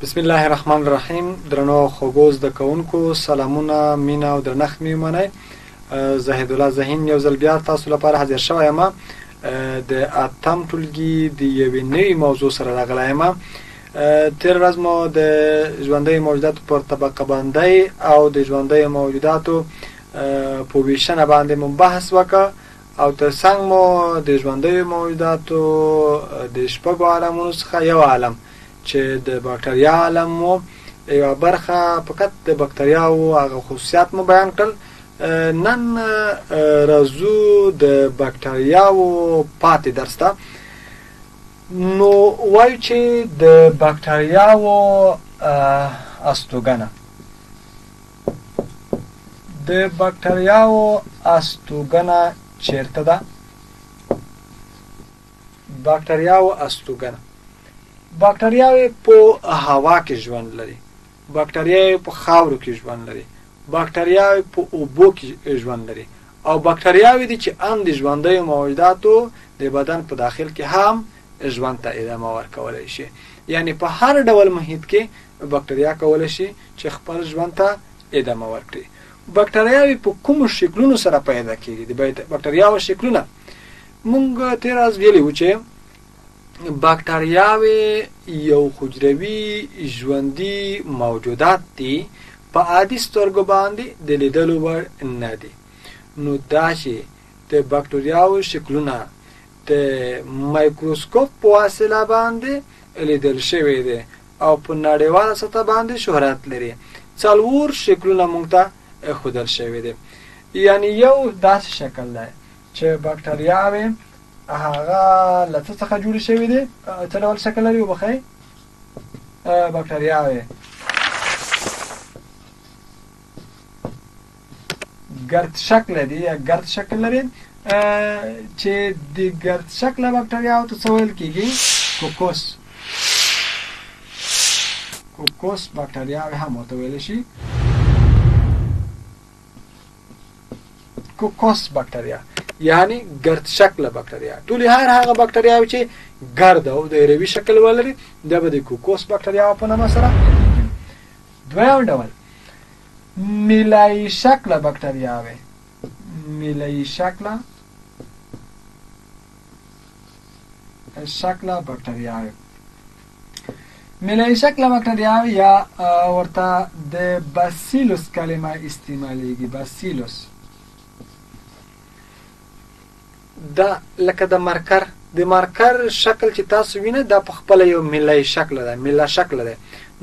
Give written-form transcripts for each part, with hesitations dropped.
بسم الله الرحمن الرحیم. درنو خوږو زده کوونکو، سلامونه، مینه او درنښت مې ومنئ. زاهد الله ذهین یو ځل بیا تاسو لپاره حاضر شوی یم. د اتم ټولګي د یوې نوې موضوع سره راغلی یم. تېره ورځ مو د ژوندیو موجوداتو پر طبقه بندۍ او د ژوندیو موجوداتو په ویشنه باندې مو بحث وکړ او ترڅنګ مو د ژوندیو موجوداتو د شپږو عالمونو څخه یو عالم چې د باکتریا عالم مو یوه برخه فقط د باکتریاو هغه خصوصیات مو بیان کړل. نن راځو د باکتریاو پاتې درس ته. نو وایو چې د باکتریاو استوګنه چیرته ده؟ باکتریاو استوګنه باکتریاوې په هوا کې ژوند لري، باکتریاوې په خاورو کې ژوند لري، باکتریاوې په اوبو کې ژوند لري او باکتریاوې دي چې ان د ژوندیو موجوداتو د بدن په داخل کې هم ژوند ته ادامه ورکولی شي. یعنی په هر ډول محیط کې باکتریا کولی شي چې خپل ژوند ته ادامه ورکړي. باکتریاوې په کومو شکلونو سره پیدا کېږي؟ د باکتریاوو شکلونه مونږ تېره ورځ ویلي وو چې باکتریاوې یو حجروي ژوندي موجودات دي، په عادي سترګو باندې د لیدلو وړ نه دي. نو دا چې د باکتریاوو شکلونه د مایکروسکوپ په واسطه باندې لیدل شوی دی او په نړیواله سطح باندې شهرت لري. څلور شکلونه موږ ته ښودل شوي دي. یعنی یو داسې شکل دی چې باکتریاوې هغه له څه څخه جوړې شوي دي. څه ډول شکل لري وبښئ؟ باکتریاوې ګرد شکل دي یا ګرد شکل لري، چې د ګرد شکله باکتریاو ته څه ویل کېږي؟ کوکوس باکتریاوې هم ورته ویلی شي. کوکوس باکتریا یعنی ګرد شکله باکتریا. ټولې هر هغه باکتریاوې چې ګرد او دایروي شکل ولري دا به د کوکوس باکتریاو په نامه سره. دویم ډول میلایي شکله باکتریاوې. میلایي شکله باکتریاوې میلایي شکله باکتریاوې یا ورته د باسیلوس کلمه استعمالیږي. باسیلوس دا لکه د مارکر شکل چې تاسو وینئ دا په خپله یو میلایي شکله ده، میله شکله ده.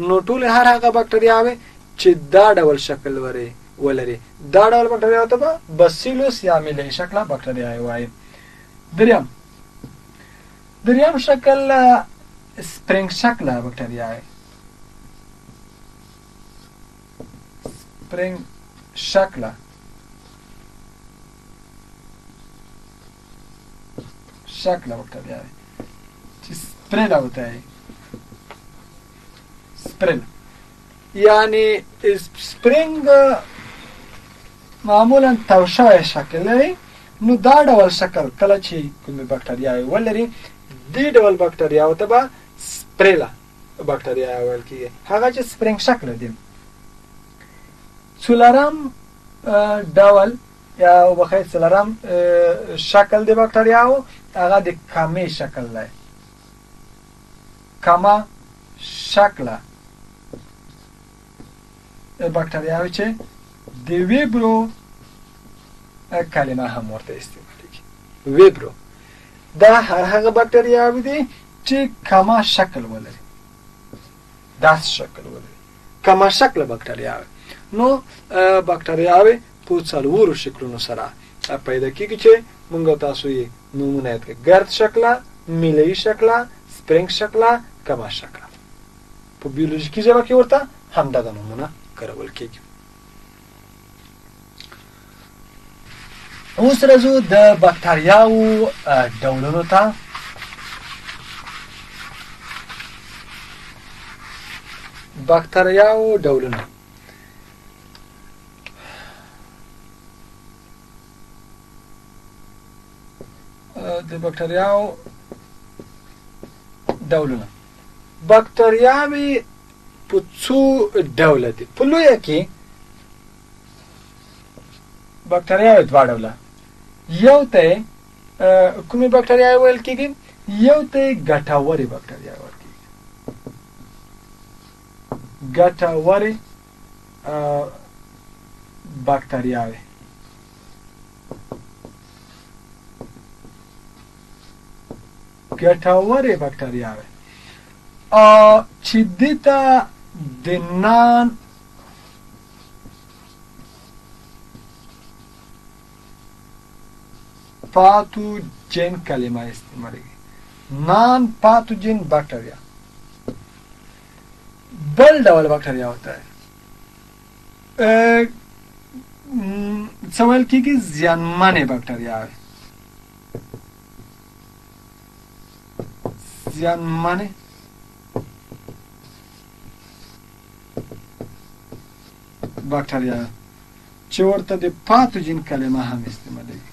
نو ټولې هر هغه باکتریاوې چې دا ډول شکل ولري دا ډول باکتریاوو ته به باسیلوس یا میلایي شکله باکتریاوې وایي. دریم شکل سپرینګ شکله باکتریاوې. سپرینګ شکله باکتریاوې چې سپریله ورته وایي. سپریل یعنی سپرینګ معمولا تاو شوی شکل لري. نو دا ډول شکل کله چې کومې باکتریاوې ولري دې ډول باکتریاوو ته به سپریله باکتریاوې ویل کېږي، هغه چې سپرینګ شکل دي. څلورم ډول یا وبښئ څلورم شکل د باکتریاوو هغه د کمې شکل دی. کمه شکله باکتریاوې چې د ویبرو کلمه هم ورته استعمالیږي. ویبرو دا هغه باکتریاوې دي چې کمه شکل ولري، داسې شکل ولري، کمه شکله باکتریاوې. نو باکتریاوې په څلورو شکلونو سره پیدا کېږي چې موږ تاسو یې نومونه یاد کړئ: ګرد شکله، میلایي شکله، سپرینګ شکله، کمه شکله. په بیولوژیکي ژبه کې ورته همدغه نومونه کارول کېږي. اوس راځو د باکتریاوو ډولونو ته. باکتریاوو ډولونه د باکتریاوو ډولونه. باکتریاوې په څو ډوله دي. په لویه کې بکټریاوې دوه ډوله، یو ته کومې بکټریاوې ویل کېږي؟ یو ته ګټورې بکټریاوې ویل کېږي. ګټورې بکټریاوې ګټورې بکټریاوې چې دې ته د نان پاتوجن کلمه استعمالېږي. نان پاتوجن بکټریا. بل ډول بکټریا ورته څه ویل کېږي؟ زیانمنې بکټریاوې. زیانمنې بکټریاوې چې ورته د پاتوجن کلمه هم استعمالېږي.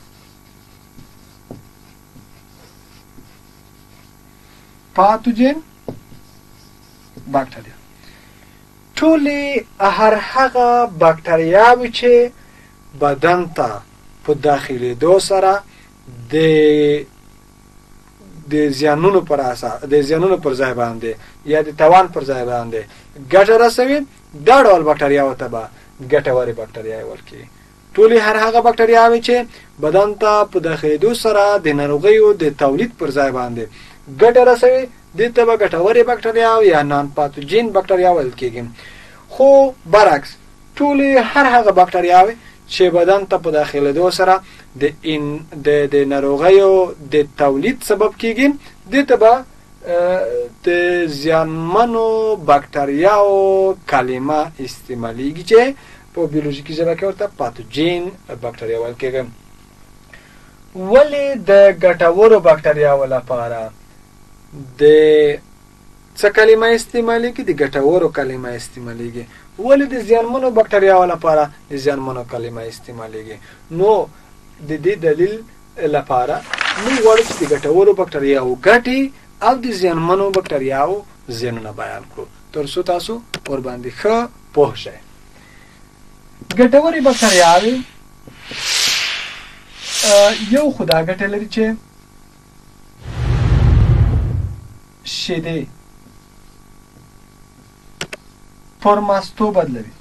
پاتوجن بکټریا ټولې هر هغه بکټریاوې چې بدن ته په داخلېدو سره د زیانونو پر اساس د زیانونو پر ځای باندې یا د تاوان پر ځای باندې ګټه رسوي، دا ډول بکټریاوو ته به ګټورې بکټریاوې ویل کېږي. ټولې هر هغه بکټریاوې چې بدن ته په داخلېدو سره د ناروغیو د تولید پر ځای باندې ګټه رسوي، دې ته به ګټورې بکټریاوې یا نان پاتوجین بکټریا ویل کېږي. خو برعکس ټولې هر هغه بکټریاوې چې بدن ته په داخلېدو سره د ناروغیو د تولید سبب کېږي، دې ته به د زیانمنو بکټریاو کلمه استعمالېږي چې په بیولوژیکي ژبه کې ورته پاتوجین بکټریا ویل کېږي. ولې د ګټورو بکټریاو لپاره د څه کلمه استعمالېږي؟ د ګټورو کلمه استعمالېږي. ولې د زیانمنو بکټریاو لپاره د زیانمنو کلمه استعمالېږي؟ نو د دې دلیل لپاره موږ غواړو چې د ګټورو بکټریاو ګټې او د زیانمنو بکټریاو زیانونه بیان کړو تر څو تاسو ورباندې ښه پوه شئ. ګټورې بکټریاوې یو خو دا ګټه لري چې شیدې پر ماستو بدلوي.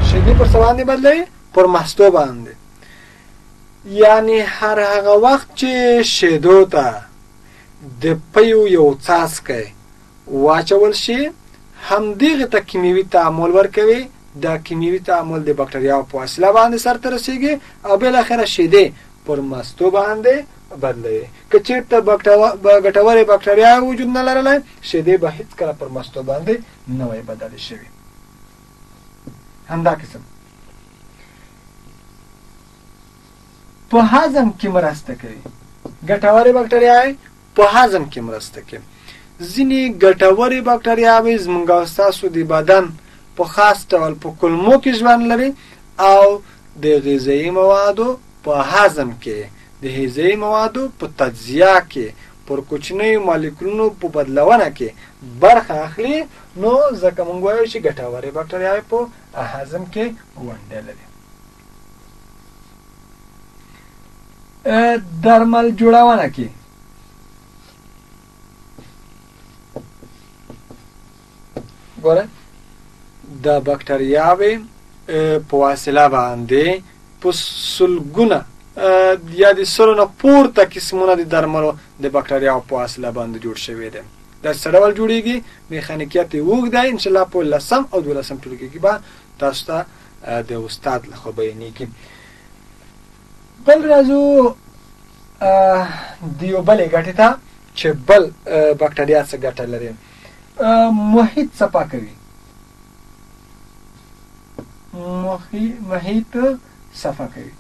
شیدې پر څه باندې بدلوي؟ پر ماستو باندې. یعنی هر هغه وخت چې شیدو ته د پیو یو څاڅکی واچول شي، همدغې ته کیمیاوي تعامل ورکوي. دا کیمیاوي تعامل د بکټریاو په وسیله باندې سرته رسیږي او بالاخره شیدې پر ماستو باندې بدلوي. که چېرته ګټورې بکټریاوې وجود نه لرلی، شیدې به هېڅکله پر ماستو باندې نه وای بدلې شوي. همدا قسم په هضم کې مرسته کوي. ګټورې بکټریاوې په هضم کې مرسته کوي. ځینې ګټورې بکټریاوې زموږ او ستاسو د بدن په خاص ډول په کولمو کې ژوند لري او د غذایي موادو په هضم کې، د غذایي موادو په تجزیه کې، پر کوچنیو مالیکولونو په بدلونه کې برخه اخلي. نو ځکه موږ وایو چې ګټورې بکټریاوې په هضم کې ونډه لري. درمل جوړونه کې ګوره دا بکټریاوې په وسیله باندې په سلګونه یا د سلو نه پورته قسمونه د درملو د بکټریاو په وسیله باندې جوړ شوي دي. دا څه ډول جوړیږي؟ میخانیکیت یې اوږد دی. انشاءالله په 10 او 12 ټولګي کې به تاسو ته د استاد لخوا بیانېږي. بل راځو د یو بلې ګټې ته چې بل بکټریا څه ګټه لري. محیط صفا کوي. محیط صفا کوي.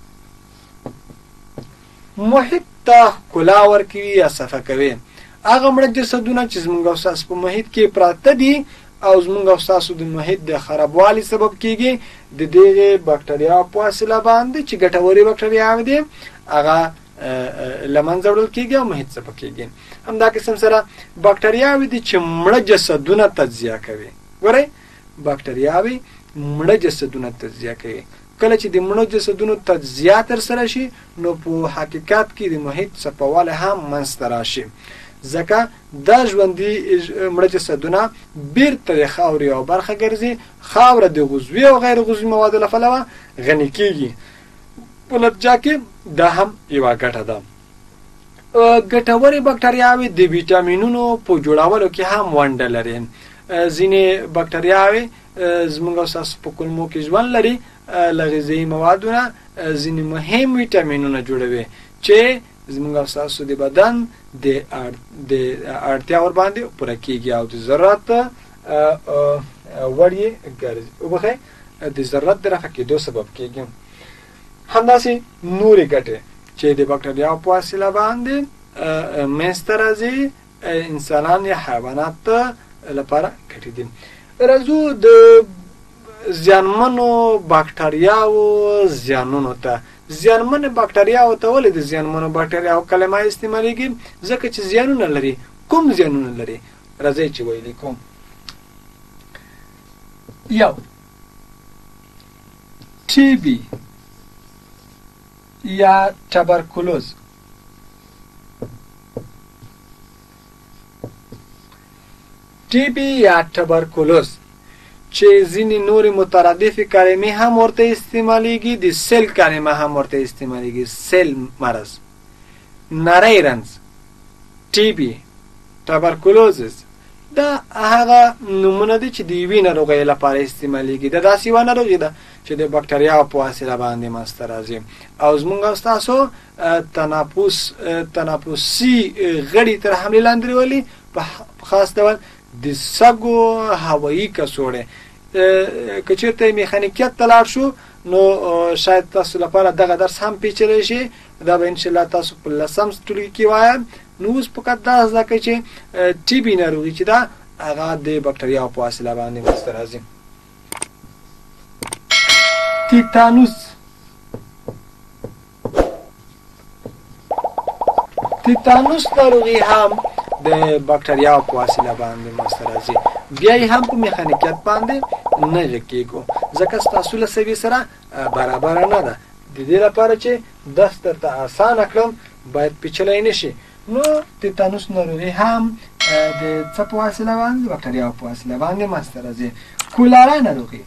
محیط ته ښکلا ورکوي یا صفا کوي. هغه مړه جسدونه چې زموږ او ستاسو په محیط کې پراته دي او زموږ او ستاسو د محیط د خرابوالي سبب کېږي، د دغې بکټریاو په وسیله باندې چې ګټورې بکټریاوې دي هغه له منځه وړل کېږي او محیط څپه کېږي. همدا قسم سره باکټریاوې دي چې مړه جسدونه تجزیه کوي. ګورئ باکټریاوې مړه جسدونه تجزیه کوي. کله چې د مړو جسدونو تجزیه ترسره شي نو په حقیقت کې د محیط څپهوالی هم منځته راشي، ځکه دا ژوندي مړه جسدونه بیرته د خاورې یوه برخه ګرځي. خاوره د عضوي او غیر عضوي موادو له پلوه غني کېږي. په نتیجه کې دا هم یوه ګټه ده. ګټورې باکټریاوې د ویټامینونو په جوړولو کې هم ونډه لري. ځینې باکټریاوې زموږ او ستاسو په کولمو کې ژوند لري، له غذایي موادو نه ځینې مهم ویټامینونه جوړوي چې زموږ او ستاسو د بدن د اړتیا ورباندې پوره کېږي او د ضرورت وړ یې ګرځي، وبخئ د ضرورت د رفع کېدو سبب کېږي. همداسې نورې ګټې چې د باکټریاو په وسیله باندې منځته راځي انسانان یا حیوانات لپاره ګټې دي. راځو د زیانمنو باکټریاو زیانونو ته. زیانمن باکټریاو ته ولې د زیانمنو باکټریاو کلمه استعمالیږي؟ ځکه چې زیانونه لري. کوم زیانونه لري؟ راځئ چې ویلي کوم. یو ټي بي یا تبرکلوز. ټي بي یا تبرکلوز چې ځینې نورې مترادفې کلمې هم ورته استعمالیږي، د سیل کلمه هم ورته استعمالیږي. سیل مرض، نری رنځ، ټي بي، تبرکلوزس، دا هغه نومونه دي چې د یوې ناروغۍ لپاره استعمالیږي. دا داسې یوه ناروغي ده چې د باکټریاو په وسیله باندې منځته راځي او زموږ او ستاسو تنفسي غړي تر حملې لاندې راولي، په خاص ډول د سږو هوایي کڅوړې. که چېرته یې میخانیکیت ته لاړ شو نو شاید تاسو لپاره دغه درس هم پیچلی شي. دا به انشاءالله تاسو په 10م ټولګي کې وایم. نو اوس فقط دا زده کړئ چې ټي بي ناروغي چې ده هغه د باکټریاو په وسیله باندې منځته راځي. تیتانوس. تیتانوس ناروغي هم د باکټریاو په وسیله باندې منځته راځي. بیا یې هم په میخانیکیت باندې نه غږېږو ځکه ستاسو له سویې سره برابره نه ده. د دې لپاره چې درس درته اسانه کړم باید پیچلی نه شي. نو تیتانوس ناروغي هم د څه په وسیله باندې؟ باکټریاو په وسیله باندې منځته راځي. کولرا ناروغي.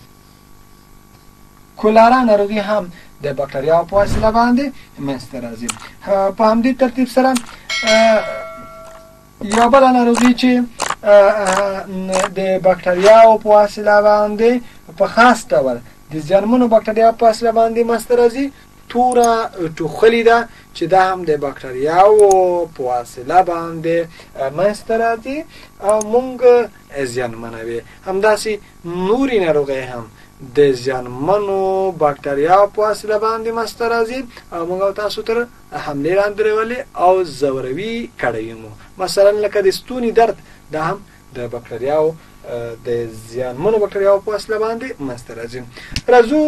کولرا ناروغي هم د باکټریاو په وسیله باندې منځته راځي. په همدې ترتیب سره یو بله ناروغي چې د باکټریاو په وسیله باندې په خاص ډول د زیانمنو باکټریاو په وسیله باندې منځته راځي توره ټوخلي ده چې دا هم د باکټریاو په وسیله باندې منځته راځي او موږ زیانمنوي. همداسې نورې ناروغۍ هم د زیانمنو باکټریاو په وسیله باندې منځته راځي او موږ او تاسو تر حملې لاندې راولي او ځوروي کړی مو. مثلا لکه د ستوني درد دا هم د باکټریاو د زیانمنو باکټریاو په وسیله باندې منځته راځي. راځو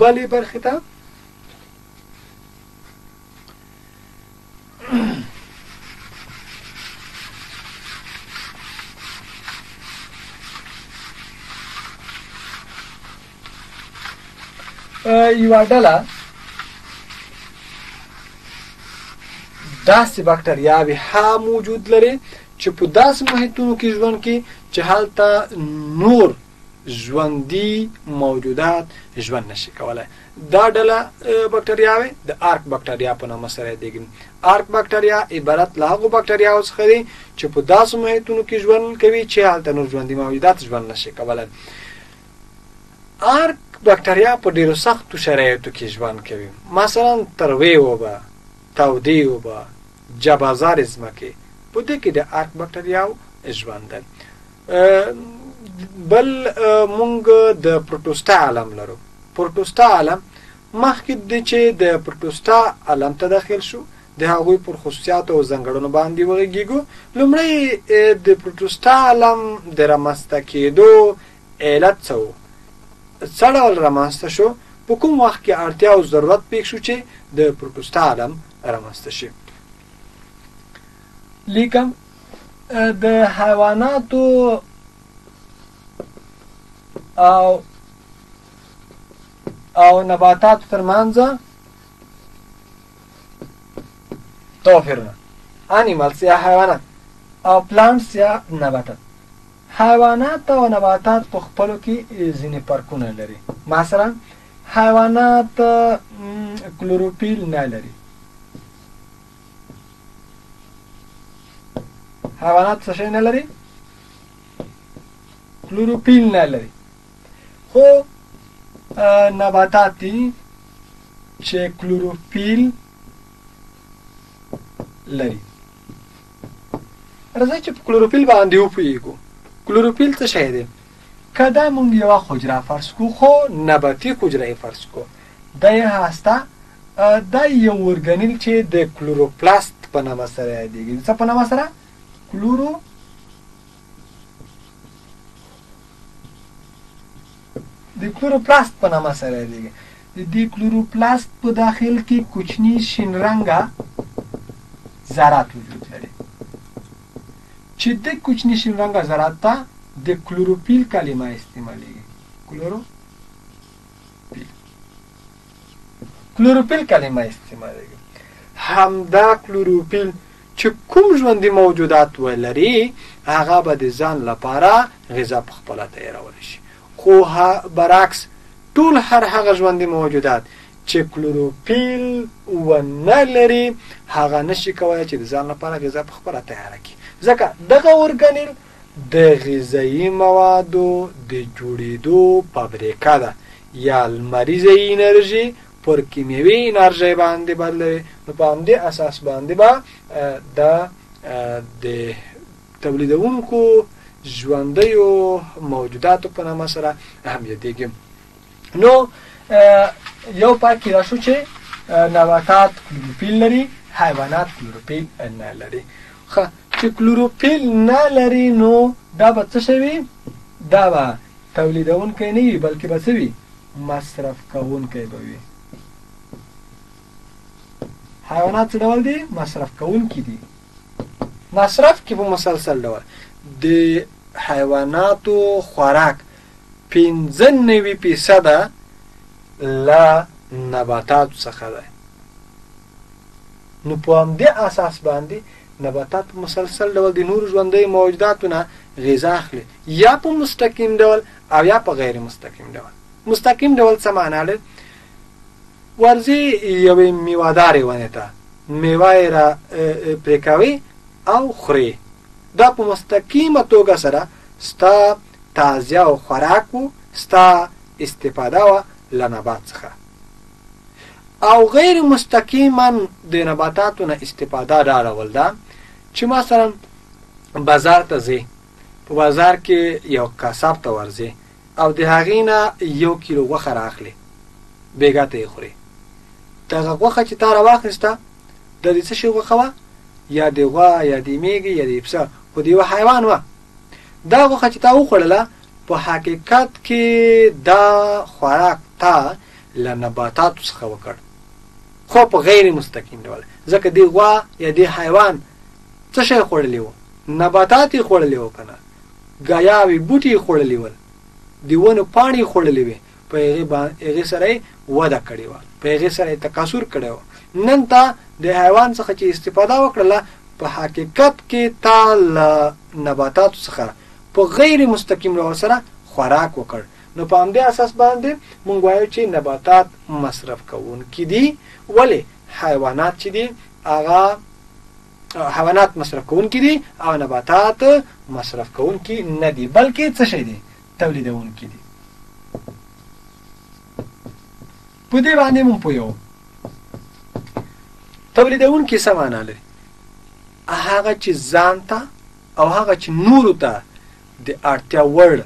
بلې برخې ته. یوه ډله داسې باکټریاوې هم موجود لري چې په داسې محیطونو کې ژوند کوي چې هلته نور ژوندي موجودات ژوند نشي کولی. دا ډله باکټریاوې د آرک باکټریا په نامه سره یادېږي. آرک باکټریا عبارت له هغو باکټریاو څخه دی چې په داسې محیطونو کې ژوند کوي چې هلته نور ژوندي موجودات ژوند نشي کولی. آرک باکټریا په ډیرو سختو شرایطو کې ژوند کوي. مثلا تروې اوبه، تودې اوبه، جبازار ځمکې، په دې کې د آرک باکټریاو ژوند ده. بل مونږ د پروټوسټا عالم لرو. پروټوسټا عالم مخکې د چې د پروټوسټا عالم ته داخل شو د هغوی پر خصوصیاتو او ځانګړنو باندې وغږیږو. لومړی د پروټوسټا عالم د رامنځته کېدو علت څه و؟ څه ډول رامنځته شو؟ په کوم وخت کې اړتیا او ضرورت پېښ شو چې د پروټوسټا عالم رامنځته شي. لیکم د حیواناتو او نباتاتو ترمنځ توپیرونه. انیمالز یا حیوانات او پلانټس یا نباتات. حیوانات او نباتات په خپلو کې ځینې فرقونه لري. مثلا حیوانات کلوروفیل نه لري. حیوانات څه شی نه لري؟ کلوروفیل نه لري. خو نباتات دي چې کلوروفیل لري. راځئ چې په کلوروفیل باندې وپوهېږو. کلوروفیل څه شی دی؟ که دا مونږ یوه حجره فرض کړو، خو نباتي حجره یې فرض کړو، دا یې هسته دا یو ارګانیل چې د کلوروپلاست په نامه سره یادېږي. څه په نامه سره؟ د کلوروپلاست په نامه سره یادېږي. د دې کلوروپلاست په داخل کې کوچني شین رنګه ذرات وجود لري چې د کوچني شین رنګه ذرات ته د کلوروفیل کلمه استعمالیږي. کلوروفیل کلمه استعمالیږي. همدا کلوروفیل چې کوم ژوندي موجودات ولري هغه به د ځان لپاره غذا په خپله تیارولی شي. خو برعکس ټول هر هغه ژوندي موجودات چې کلوروفیل ونه لري هغه نشي کولی چې د ځان لپاره غذا په خپله تیاره کړي. ځکه دغه ارګانیل د غذایي موادو د جوړېدو فابریکه ده یا لمریزه انرژي پر کیمیاوي انرژي باندې بدلوي. نو په همدې اساس باندې به د تولیدونکو ژوندیو موجوداتو په نامه سره هم یادېږي. نو یو پکې را شو چې نباتات کلوروفیل لري، حیوانات کلوروفیل نه لري. ښه، چې کلوروفیل نه لري نو دا به څه شی وي؟ دا به تولیدونکی نه وي بلکې به څه وي؟ مصرف کوونکی به وي. حیوانات څه ډول دي؟ مصرف کوونکي دي. مصرف کې په مسلسل ډول د حیواناتو خوراک 95% له نباتاتو څخه ده. نو په همدې اساس باندې نباتات په مسلسل ډول د نورو ژوندیو موجوداتو نه غذا اخلي، یا په مستقیم ډول او یا په غیر مستقیم ډول. مستقیم ډول څه معنا لري؟ ورځې یوې میوهدارې ونې ته میوه یې را پرې کوي او خورې. دا په مستقیمه توګه سره ستا تغذیه او خوراک و، ستا استفاده وه له نبات څخه. او غیر مستقیما د نباتاتو نه استفاده دا ډول ده چې مثلا بازار ته ځې، په بازار کې یو قصاب ته ورځې او د هغې نه 1 کیلو غوښه رااخلې، بېګا ته یې خورې. دغه غوښه چې تا راواخیسته د دې څه شي غوښه وه؟ یا د غوا یا د میږې یا د پسه، خو د یوه حیوان وه. دا غوښه چې تا وخوړله په حقیقت کې دا خوراک تا له نباتاتو څخه وکړ، خو په غیر مستقیم ډول. ځکه د غوا یا د حیوان څه شی خوړلی و؟ نباتات یې خوړلی و که نه؟ ګیاوې بوټي یې خوړلی ول، د ونو پاڼې یې خوړلی وې، په هغې سره یې وده کړې وه، په هغې سره یې تکاثر کړی و. نن تا د حیوان څخه چې استفاده وکړله په حقیقت کې تا له نباتاتو څخه په غیر مستقیم ډول سره خوراک وکړ. نو په همدې اساس باندې مونږ وایو چې نباتات مصرف کوونکي دي. ولې؟ حیوانات چې دي هغه حیوانات مصرف کوونکي دي او نباتات مصرف کوونکي نه دي، بلکې څه شی دي؟ تولیدونکي دي. په دې باندې مونږ پوهیږو. تولیدونکي څه معنا لري؟ هغه چې ځان ته او هغه چې نورو ته د اړتیا وړ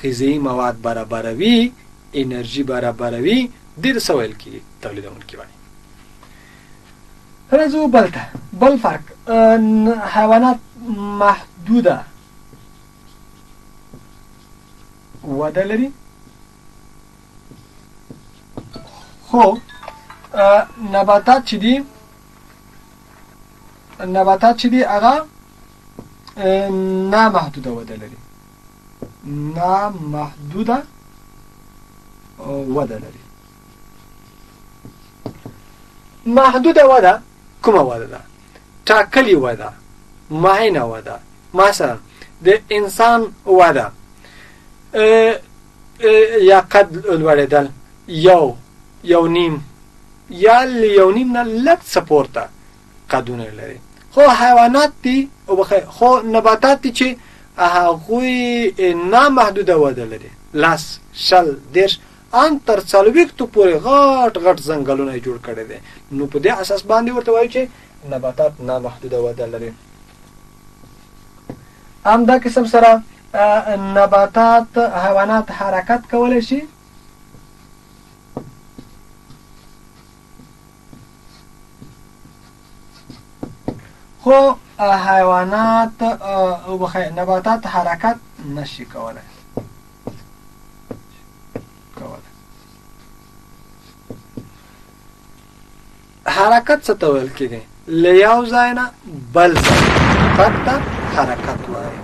غذایي مواد برابروي، انرژي برابروي، دې ته څه ویل کېږي؟ تولیدونکي باندې. راځو بل ته، بل فرق. حیوانات محدوده وده لري خو نباتات چې دي هغه نامحدوده وده لري. نامحدوده وده لري. محدوده وده کومه وده ده؟ ټاکلې وده، معینه وده. مثلا د انسان وده یا قد لوړېدل یو نیم یا له یو نیم نه لږ څه پورته قدونه لري. خو حیوانات دي خو نباتات دي چې هغوی نامحدوده وده لري. 10 شل 30 ان تر 40 پورې غټ ځنګلونه یې جوړ کړي دي. نو په دې اساس باندې ورته وایي چې نباتات نامحدوده وده لري. همدا قسم سره نباتات حیوانات حرکت کولی شي. خو حیوانات نباتات حرکت نشي کولی. حرکت څه ته ویل کېږي؟ له یو ځای نه بل ځای ته حرکت وایي.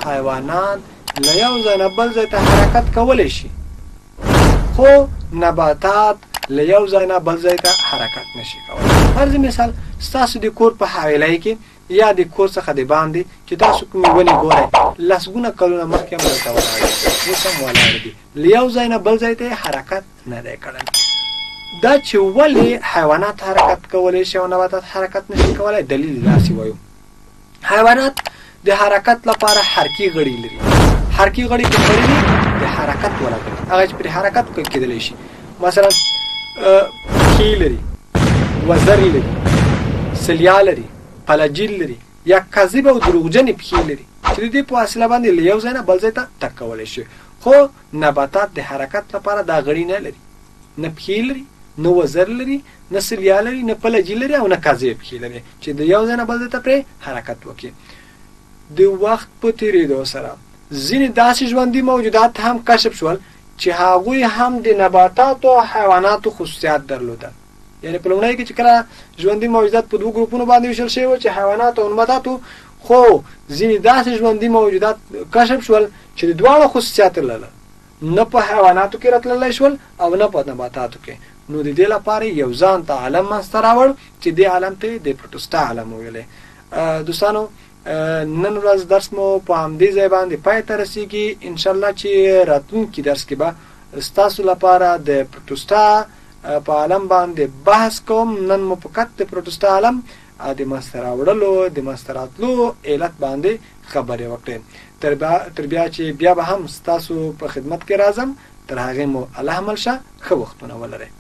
حیوانات له یو ځای نه بل ځای ته حرکت کولی شي، خو نباتات له یو ځای نه بل ځای ته حرکت نشي کولی. فرض مثال ستاسو د کور په حویلی کې یا د کور څخه د باندې چې تاسو کومې ونې ګورئ لسګونه کلونه مخکې هم دلته ولاړ دي، اوس هم ولاړ دي. له یو ځای نه بل ځای ته حرکت نه دی کړی. دا چې ولې حیوانات حرکت کولی شي او نباتات حرکت نشي کولی، دلیل داسې وایو. حیوانات د حرکت لپاره حرکي غړي لري. حرکي غړي کوم غړي دي؟ د حرکت ولا غړي، هغه چې پر حرکت کېدلی شي. مثلا پښې لري، وزر لري، سلیا لري، پلجیل لري، یا کاذب او دروغجنې پښې لري چې د دې په وسیله باندې له یو ځای نه بل ځای ته تګ کولی شي. خو نباتات د حرکت لپاره دا غړي نه لري. نه پښې لري، نه وزر لري، نه سلیا لري، نه پلجیل لري او نه کاذب پښې لري چې د یو ځای نه بل ځای ته پرې حرکت وکړي. د وخت په تېرېدو سره ځینې داسې ژوندي موجودات هم کشف شول چې هغوی هم د نباتاتو او حیواناتو خصوصیات درلودل. یعنې په لومړی کې چې کله ژوندي موجودات په 2 ګروپونو باندې ویشل شوي وو چې حیوانات او نباتاتو، خو ځینې داسې ژوندي موجودات کشف شول چې د دواړو خصوصیات لرل، نه په حیواناتو کې راتللی شول او نه په نباتاتو کې. نو د دې لپاره یو ځان ته عالم منځته راوړ چې دې عالم ته د پروټوسټا عالم ویلی. دوستانو نن ورځ درس مو په همدې ځای باندې پای ته رسیږي. انشاءالله چې راتلونکي درس کې به ستاسو لپاره د پروټوسټا په عالم باندې بحث کوم. نن مو فقط د پروټوسټا عالم د منځته راوړلو د منځته راتلو علت باندې خبرې وکړې. تر بیا چې بیا به هم ستاسو په خدمت کې راځم، تر هغې مو الله مل شه. ښه وختونه ولرئ.